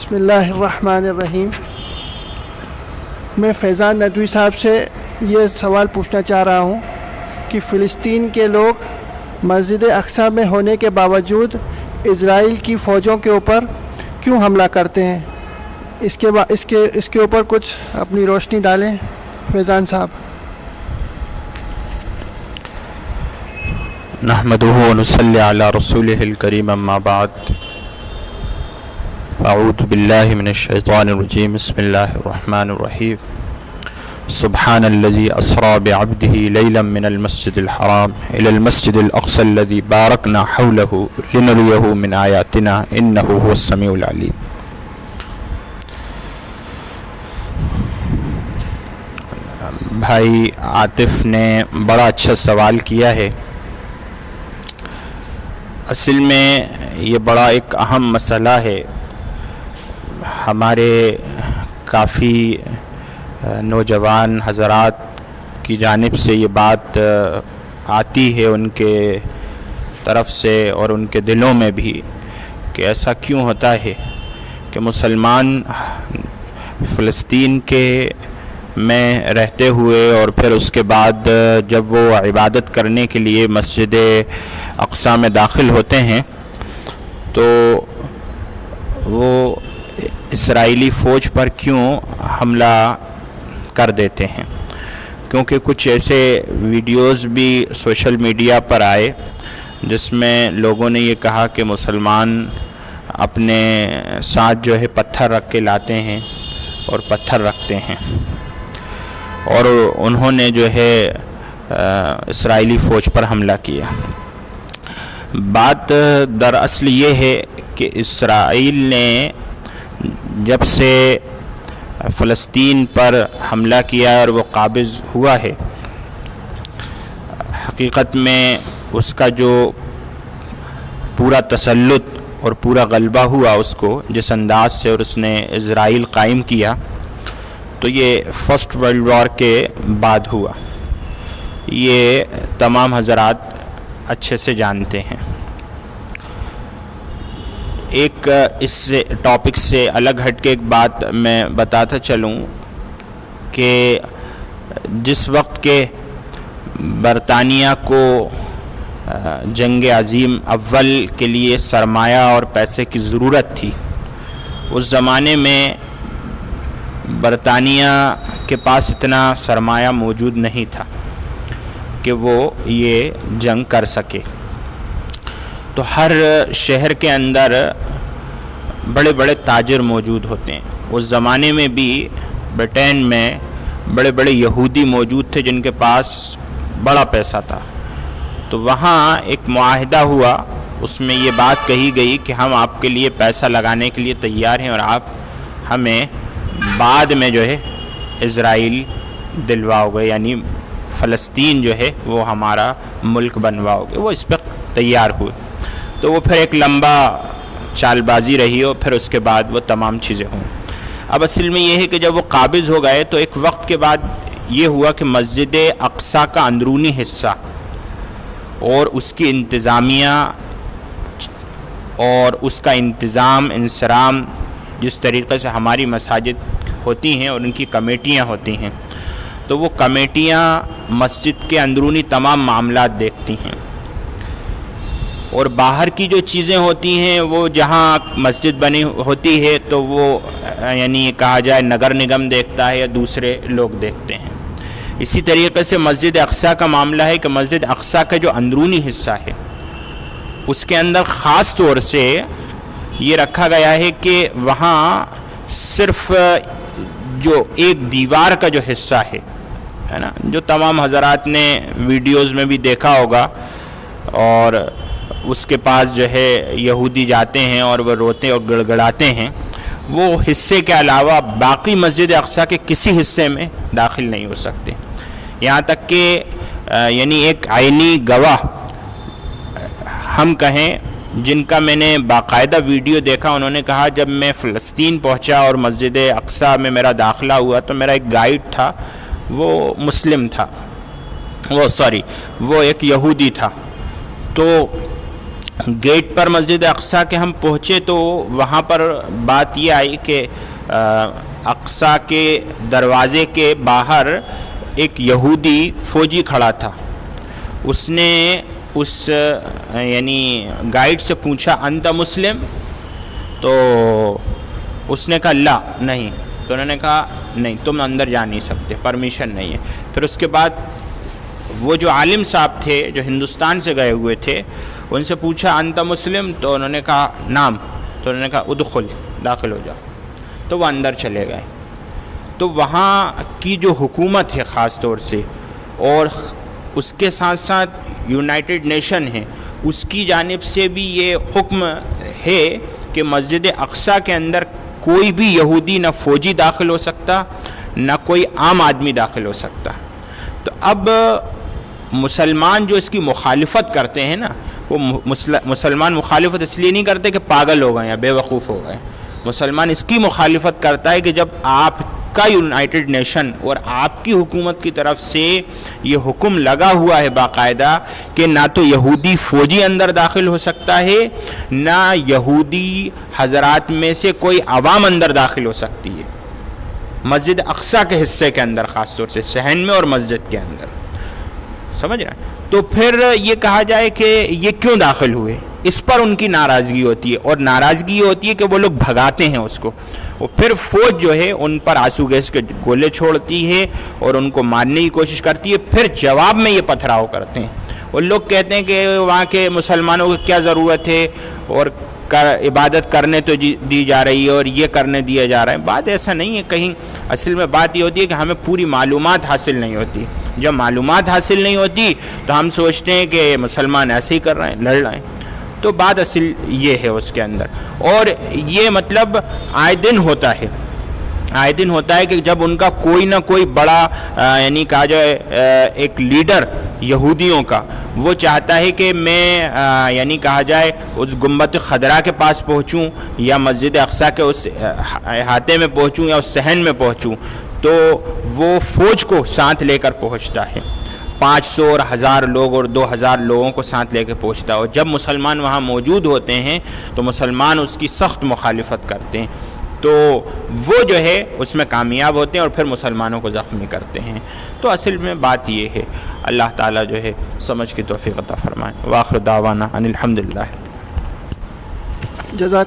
بسم اللہ الرحمن الرحیم۔ میں فیضان ندوی صاحب سے یہ سوال پوچھنا چاہ رہا ہوں کہ فلسطین کے لوگ مسجد اقصی میں ہونے کے باوجود اسرائیل کی فوجوں کے اوپر کیوں حملہ کرتے ہیں؟ اس کے اوپر کچھ اپنی روشنی ڈالیں فیضان صاحب۔ نحمدہ ونصلی علی رسولہ الکریم، اما بعد، اعوذ باللہ من الشیطان الرجیم، بسم اللہ الرحمن الرحیم۔ سبحان الذی اسری بعبدہ لیلا من المسجد الحرام الی المسجد الاقصی الذی بارکنا حولہ لنریہ من آیاتنا انہ هو السمیع العلیم۔ بھائی عاطف نے بڑا اچھا سوال کیا ہے۔ اصل میں یہ بڑا ایک اہم مسئلہ ہے۔ ہمارے کافی نوجوان حضرات کی جانب سے یہ بات آتی ہے ان کے طرف سے اور ان کے دلوں میں بھی کہ ایسا کیوں ہوتا ہے کہ مسلمان فلسطین کے میں رہتے ہوئے اور پھر اس کے بعد جب وہ عبادت کرنے کے لیے مسجد اقصی میں داخل ہوتے ہیں تو وہ اسرائیلی فوج پر کیوں حملہ کر دیتے ہیں؟ کیونکہ کچھ ایسے ویڈیوز بھی سوشل میڈیا پر آئے جس میں لوگوں نے یہ کہا کہ مسلمان اپنے ساتھ جو ہے پتھر رکھ کے لاتے ہیں اور پتھر رکھتے ہیں، اور انہوں نے جو ہے اسرائیلی فوج پر حملہ کیا۔ بات دراصل یہ ہے کہ اسرائیل نے جب سے فلسطین پر حملہ کیا اور وہ قابض ہوا ہے، حقیقت میں اس کا جو پورا تسلط اور پورا غلبہ ہوا اس کو جس انداز سے اور اس نے اسرائیل قائم کیا، تو یہ فرسٹ ورلڈ وار کے بعد ہوا۔ یہ تمام حضرات اچھے سے جانتے ہیں۔ ایک اس سے ٹاپک سے الگ ہٹ کے ایک بات میں بتاتا چلوں کہ جس وقت کے برطانیہ کو جنگ عظیم اول کے لیے سرمایہ اور پیسے کی ضرورت تھی، اس زمانے میں برطانیہ کے پاس اتنا سرمایہ موجود نہیں تھا کہ وہ یہ جنگ کر سکے۔ تو ہر شہر کے اندر بڑے بڑے تاجر موجود ہوتے ہیں۔ اس زمانے میں بھی برطانیہ میں بڑے بڑے یہودی موجود تھے جن کے پاس بڑا پیسہ تھا۔ تو وہاں ایک معاہدہ ہوا، اس میں یہ بات کہی گئی کہ ہم آپ کے لیے پیسہ لگانے کے لیے تیار ہیں اور آپ ہمیں بعد میں جو ہے اسرائیل دلواؤ گے، یعنی فلسطین جو ہے وہ ہمارا ملک بنواؤ گے۔ وہ اس پہ تیار ہوئے، تو وہ پھر ایک لمبا چال بازی رہی اور پھر اس کے بعد وہ تمام چیزیں ہوئیں۔ اب اصل میں یہ ہے کہ جب وہ قابض ہو گئے تو ایک وقت کے بعد یہ ہوا کہ مسجد اقصی کا اندرونی حصہ اور اس کی انتظامیہ اور اس کا انتظام انصرام جس طریقے سے ہماری مساجد ہوتی ہیں اور ان کی کمیٹیاں ہوتی ہیں، تو وہ کمیٹیاں مسجد کے اندرونی تمام معاملات دیکھتی ہیں، اور باہر کی جو چیزیں ہوتی ہیں وہ جہاں مسجد بنی ہوتی ہے تو وہ یعنی کہا جائے نگر نگم دیکھتا ہے یا دوسرے لوگ دیکھتے ہیں۔ اسی طریقے سے مسجد اقصی کا معاملہ ہے کہ مسجد اقصی کا جو اندرونی حصہ ہے اس کے اندر خاص طور سے یہ رکھا گیا ہے کہ وہاں صرف جو ایک دیوار کا جو حصہ ہے نا، جو تمام حضرات نے ویڈیوز میں بھی دیکھا ہوگا، اور اس کے پاس جو ہے یہودی جاتے ہیں اور وہ روتے اور گڑگڑاتے ہیں، وہ حصے کے علاوہ باقی مسجد اقصی کے کسی حصے میں داخل نہیں ہو سکتے۔ یہاں تک کہ یعنی ایک عینی گواہ ہم کہیں جن کا میں نے باقاعدہ ویڈیو دیکھا، انہوں نے کہا جب میں فلسطین پہنچا اور مسجد اقصی میں میرا داخلہ ہوا تو میرا ایک گائیڈ تھا، وہ مسلم تھا، وہ ایک یہودی تھا۔ تو گیٹ پر مسجد اقصیٰ کے ہم پہنچے تو وہاں پر بات یہ آئی کہ اقصیٰ کے دروازے کے باہر ایک یہودی فوجی کھڑا تھا. اس نے اس یعنی گائیڈ سے پوچھا انت مسلم؟ تو اس نے کہا لا نہیں. تو انہوں نے کہا نہیں تم اندر جا نہیں سکتے, پرمیشن نہیں ہے. پھر اس کے بعد وہ جو عالم صاحب تھے جو ہندوستان سے گئے ہوئے تھے ان سے پوچھا انت مسلم؟ تو انہوں نے کہا نام. تو انہوں نے کہا ادخل, داخل ہو جاؤ. تو وہ اندر چلے گئے. تو وہاں کی جو حکومت ہے خاص طور سے اور اس کے ساتھ ساتھ یونائٹڈ نیشن ہے اس کی جانب سے بھی یہ حکم ہے کہ مسجد اقصیٰ کے اندر کوئی بھی یہودی نہ فوجی داخل ہو سکتا نہ کوئی عام آدمی داخل ہو سکتا. تو اب مسلمان جو اس کی مخالفت کرتے ہیں نا, وہ مسلمان مخالفت اس لیے نہیں کرتے کہ پاگل ہو گئے یا بے وقوف ہو گئے. مسلمان اس کی مخالفت کرتا ہے کہ جب آپ کا یونائٹڈ نیشن اور آپ کی حکومت کی طرف سے یہ حکم لگا ہوا ہے باقاعدہ کہ نہ تو یہودی فوجی اندر داخل ہو سکتا ہے نہ یہودی حضرات میں سے کوئی عوام اندر داخل ہو سکتی ہے مسجد اقصیٰ کے حصے کے اندر, خاص طور سے صحن میں اور مسجد کے اندر. سمجھ رہے ہیں؟ تو پھر یہ کہا جائے کہ یہ کیوں داخل ہوئے, اس پر ان کی ناراضگی ہوتی ہے. اور ناراضگی یہ ہوتی ہے کہ وہ لوگ بھگاتے ہیں اس کو. اور پھر فوج جو ہے ان پر آنسو گیس کے گولے چھوڑتی ہے اور ان کو مارنے کی کوشش کرتی ہے. پھر جواب میں یہ پتھراؤ کرتے ہیں. اور لوگ کہتے ہیں کہ وہاں کے مسلمانوں کو کیا ضرورت ہے اور عبادت کرنے تو دی جا رہی ہے اور یہ کرنے دیا جا رہا ہے. بات ایسا نہیں ہے. کہیں اصل میں بات یہ ہوتی ہے کہ ہمیں پوری معلومات حاصل نہیں ہوتی. جب معلومات حاصل نہیں ہوتی تو ہم سوچتے ہیں کہ مسلمان ایسے ہی کر رہے ہیں, لڑ رہے ہیں. تو بات اصل یہ ہے اس کے اندر. اور یہ مطلب آئے دن ہوتا ہے, آئے دن ہوتا ہے کہ جب ان کا کوئی نہ کوئی بڑا یعنی کہا جائے ایک لیڈر یہودیوں کا وہ چاہتا ہے کہ میں یعنی کہا جائے اس گنبد خضرا کے پاس پہنچوں یا مسجد اقصیٰ کے اس احاطے میں پہنچوں یا اس صحن میں پہنچوں, تو وہ فوج کو ساتھ لے کر پہنچتا ہے. 500 اور 1000 لوگ اور 2000 لوگوں کو ساتھ لے کے پہنچتا ہے. اور جب مسلمان وہاں موجود ہوتے ہیں تو مسلمان اس کی سخت مخالفت کرتے ہیں. تو وہ جو ہے اس میں کامیاب ہوتے ہیں اور پھر مسلمانوں کو زخمی کرتے ہیں. تو اصل میں بات یہ ہے. اللہ تعالیٰ جو ہے سمجھ کی توفیق عطا فرمائے. وآخر دعوانا ان الحمدللہ. جزاک